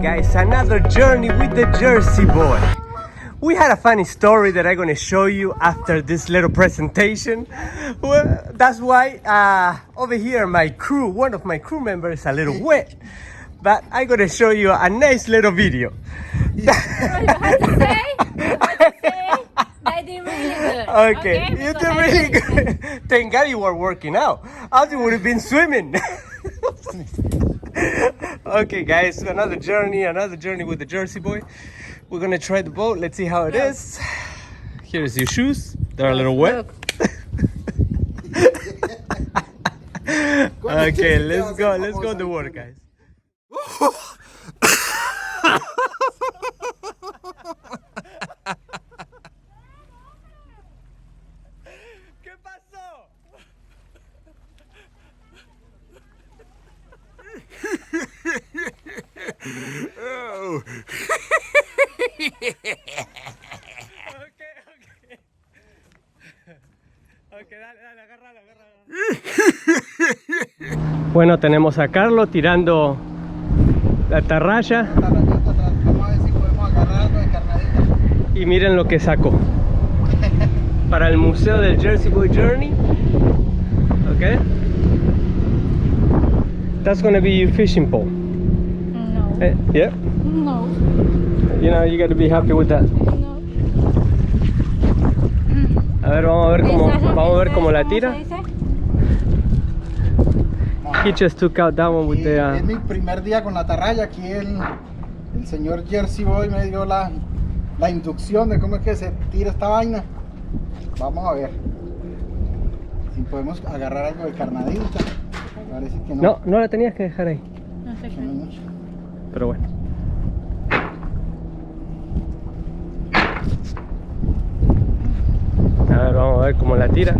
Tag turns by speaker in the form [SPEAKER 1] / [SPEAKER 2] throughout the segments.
[SPEAKER 1] Alright guys, another journey with the Jersey boy. We had a funny story that I'm gonna show you after this little presentation. Well, that's why over here my crew, one of my crew members is a little wet. But I'm gonna show you a nice little video.
[SPEAKER 2] You have to say? I did really good.
[SPEAKER 1] Okay, you did really good. Thank God you were working out. Else you would have been swimming. Okay guys, another journey with the Jersey boy. We're gonna try the boat. Let's see how it is. Here's your shoes. They're a little wet. Okay, let's go in the water, guys. ¿Qué pasó?
[SPEAKER 3] Oh.
[SPEAKER 1] Okay, dale, agárrala. Bueno, tenemos a Carlos tirando la atarraya.
[SPEAKER 3] Vamos a ver si podemos agarrarlo de carnadita.
[SPEAKER 1] Y miren lo que sacó. Para el museo del Jersey Boy Journey. Okay. That's gonna be your fishing pole.
[SPEAKER 2] No.
[SPEAKER 1] Yeah.
[SPEAKER 2] No.
[SPEAKER 1] You know, you got to be happy with that.
[SPEAKER 2] No.
[SPEAKER 1] A ver, vamos a ver cómo la tira. He just took out that one with the.
[SPEAKER 3] Es mi primer día con la atarraya. Aquí el señor Jersey Boy me dio la inducción de cómo es que se tira esta vaina. Vamos a ver si podemos agarrar algo de carnadita. Parece que no.
[SPEAKER 1] No la tenías que dejar ahí.
[SPEAKER 2] No sé qué.
[SPEAKER 1] Pero bueno. A ver, vamos a ver cómo la tira.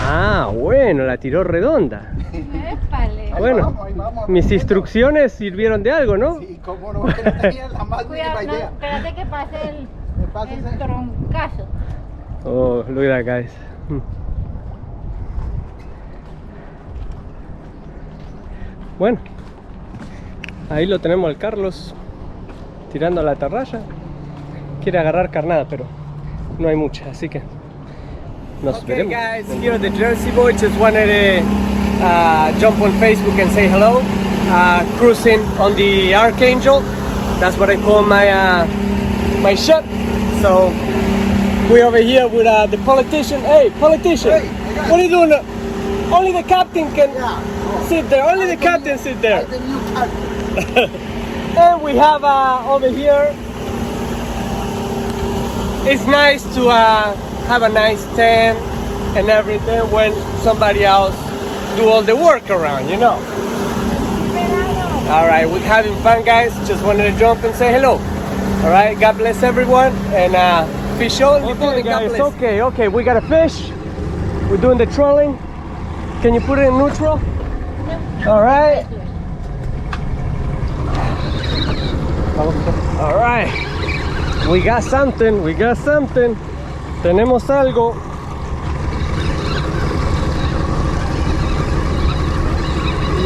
[SPEAKER 1] Ah, bueno, la tiró redonda.
[SPEAKER 2] Épale.
[SPEAKER 1] Bueno,
[SPEAKER 3] Ahí vamos,
[SPEAKER 1] mis instrucciones sirvieron de algo, ¿no?
[SPEAKER 3] Sí, cómo no, que no tenía la más
[SPEAKER 2] Cuidado,
[SPEAKER 3] mínima
[SPEAKER 2] no,
[SPEAKER 3] idea.
[SPEAKER 2] espérate que pase
[SPEAKER 3] pase
[SPEAKER 2] el
[SPEAKER 3] ese.
[SPEAKER 2] troncazo.
[SPEAKER 1] Oh, look at that, guys. Bueno, ahí lo tenemos al Carlos tirando la atarraya. Quiere agarrar carnada, pero no hay mucha, así que nos veremos. Guys, here the Jersey boy. Just wanted to jump on Facebook and say hello. Cruising on the Archangel. That's what I call my ship. So we over here with the politician. Hey, politician!
[SPEAKER 3] Hey,
[SPEAKER 1] what are you doing? Only the captain can sit there. Only the captain sit there.
[SPEAKER 3] The new captain.
[SPEAKER 1] And we have over here. It's nice to have a nice tent and everything when somebody else do all the work around, you know. All right, we're having fun, guys. Just wanted to jump and say hello. All right, God bless everyone, and fish on. Okay, guys. Okay, we got a fish. We're doing the trolling. Can you put it in neutral? All right. All right. We got something. Tenemos algo.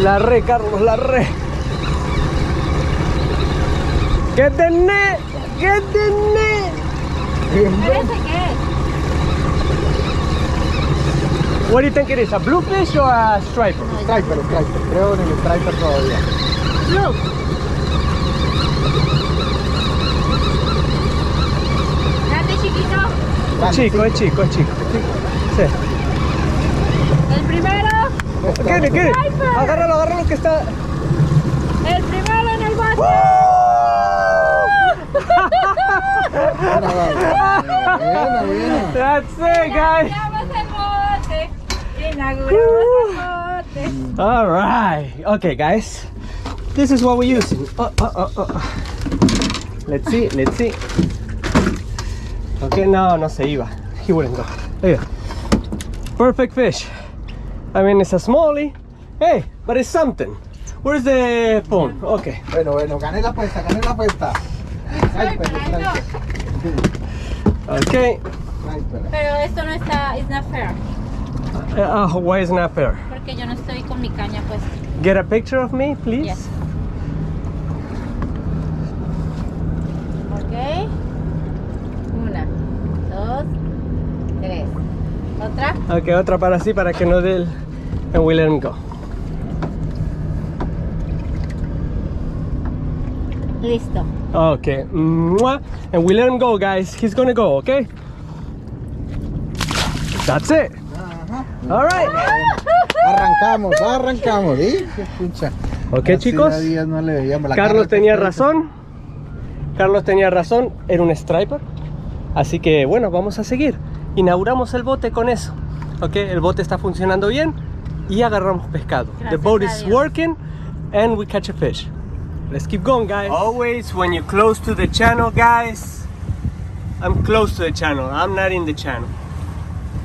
[SPEAKER 1] La re, Carlos, la re. Get the net.
[SPEAKER 2] ¿Parece qué?
[SPEAKER 1] What do you think it is? A bluefish or a striper?
[SPEAKER 3] Striper. Creo en el striper todavía.
[SPEAKER 1] Blue.
[SPEAKER 2] Grande, chiquito.
[SPEAKER 1] Es chico. Sí.
[SPEAKER 2] El primero.
[SPEAKER 1] ¿Qué? Agárralo que está.
[SPEAKER 2] El primero en el bote.
[SPEAKER 3] Buena.
[SPEAKER 1] That's it, guys.
[SPEAKER 2] Inauguramos el bote.
[SPEAKER 1] All right. Okay, guys. This is what we're using. Let's see. Okay, no se iba. He wouldn't go. There you go. Perfect fish. I mean, it's a smallie. Hey, but it's something. Where's the phone? Okay.
[SPEAKER 3] Bueno, gané la apuesta.
[SPEAKER 1] Okay.
[SPEAKER 2] Pero esto no está, it's not fair.
[SPEAKER 1] Why is not fair?
[SPEAKER 2] Porque yo no estoy con mi caña puesta.
[SPEAKER 1] get a picture of me, please?
[SPEAKER 2] Yes. Ok. 1, 2, 3. Otra.
[SPEAKER 1] Ok, otra para así, para que no dé el... And we let him go.
[SPEAKER 2] Listo.
[SPEAKER 1] Okay. Mwah. And we let him go, guys. He's gonna go, okay? That's it.
[SPEAKER 3] Ajá.
[SPEAKER 1] All right.
[SPEAKER 3] Arrancamos, ¿sí? Qué pucha.
[SPEAKER 1] Ok,
[SPEAKER 3] Hace
[SPEAKER 1] chicos.
[SPEAKER 3] días no le veíamos la
[SPEAKER 1] Carlos
[SPEAKER 3] cara
[SPEAKER 1] tenía
[SPEAKER 3] perfecta.
[SPEAKER 1] razón. Carlos tenía razón. Era un striper. Así que, bueno, vamos a seguir. Inauguramos el bote con eso. Ok, el bote está funcionando bien. Y agarramos pescado. The
[SPEAKER 2] Gracias
[SPEAKER 1] boat
[SPEAKER 2] a
[SPEAKER 1] is
[SPEAKER 2] Dios.
[SPEAKER 1] working. And we catch a fish. Let's keep going, guys. Always when you're close to the channel, guys, I'm close to the channel. I'm not in the channel.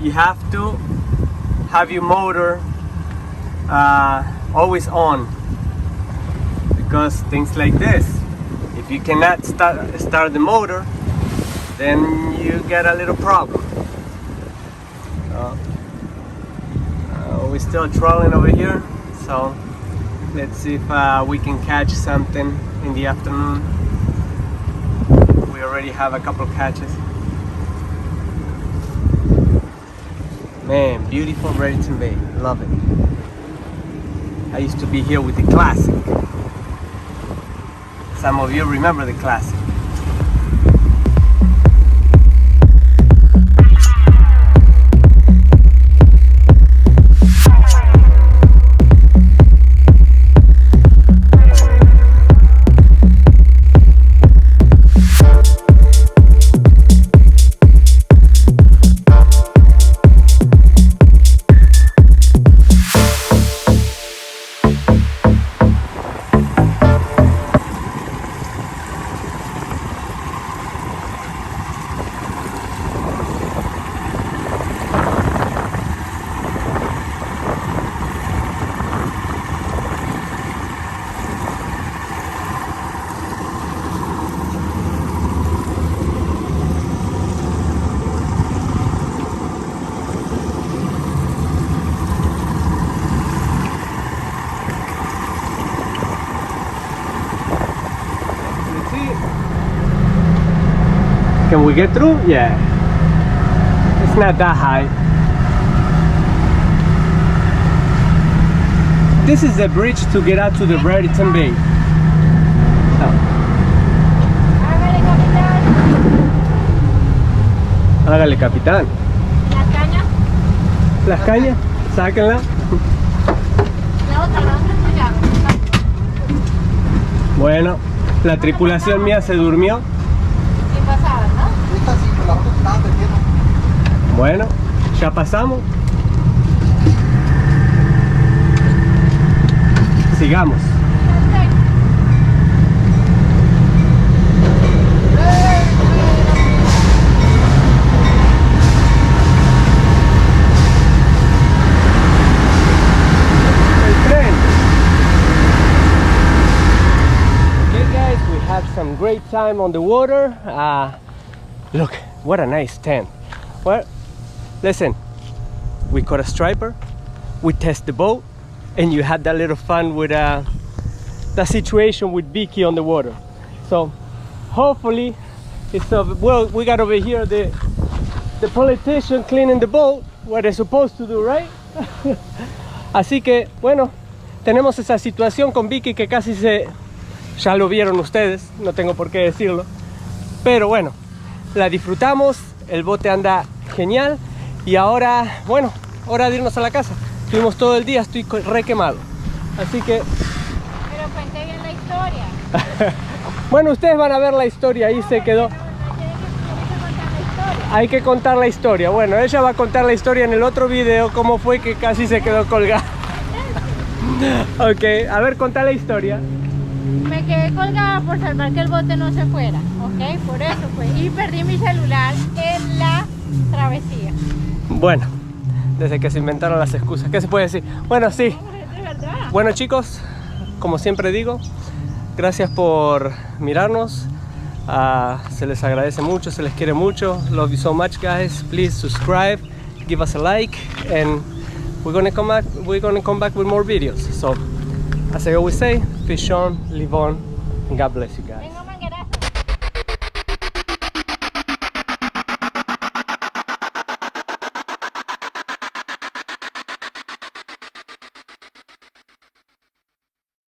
[SPEAKER 1] You have to have your motor always on, because things like this, if you cannot start the motor, then you get a little problem. We're still trolling over here, so let's see if we can catch something in the afternoon. We already have a couple of catches. Man, beautiful Raritan Bay. Love it. I used to be here with the classic. Some of you remember the classic. Can we get through? Yeah. It's not that high. This is the bridge to get out to the Raritan Bay. Oh.
[SPEAKER 2] Hágale, capitán.
[SPEAKER 1] Hágale, capitán.
[SPEAKER 2] La caña.
[SPEAKER 1] Las cañas, sáquenla.
[SPEAKER 2] La otra es tuya.
[SPEAKER 1] Bueno, la tripulación mía se durmió.
[SPEAKER 2] ¿Qué pasaba, no?
[SPEAKER 3] Esta sí, con la otra estaba metiendo.
[SPEAKER 1] Bueno, ya pasamos. Sigamos. El tren. Okay guys, we had some great time on the water. Look, what a nice tent. Well, listen, we caught a striper, we test the boat, and you had that little fun with the situation with Vicky on the water. So hopefully it's well, we got over here the politician cleaning the boat, what they're supposed to do, right? Así que bueno, tenemos esa situación con Vicky que casi ya lo vieron ustedes, no tengo por qué decirlo, pero bueno, la disfrutamos, el bote anda genial y ahora, bueno, hora de irnos a la casa. Estuvimos todo el día, estoy re quemado, así que...
[SPEAKER 2] Pero cuente bien la historia.
[SPEAKER 1] Bueno, ustedes van a ver la historia, ahí se quedó. Hay que contar la historia. Bueno, ella va a contar la historia en el otro video, cómo fue que casi se quedó colgada. Ok, a ver, contá la historia.
[SPEAKER 2] Me quedé colgada por salvar que el bote no se fuera, ¿ok? Por eso fue. Y perdí mi celular en la travesía.
[SPEAKER 1] Bueno, desde que se inventaron las excusas, ¿qué se puede decir? Bueno, sí.
[SPEAKER 2] No, de verdad.
[SPEAKER 1] Bueno, chicos, como siempre digo, gracias por mirarnos. Se les agradece mucho, se les quiere mucho. Love you so much, guys. Please subscribe, give us a like, and we're gonna come back with more videos. So As I always say, fish on, live on, and God bless you guys.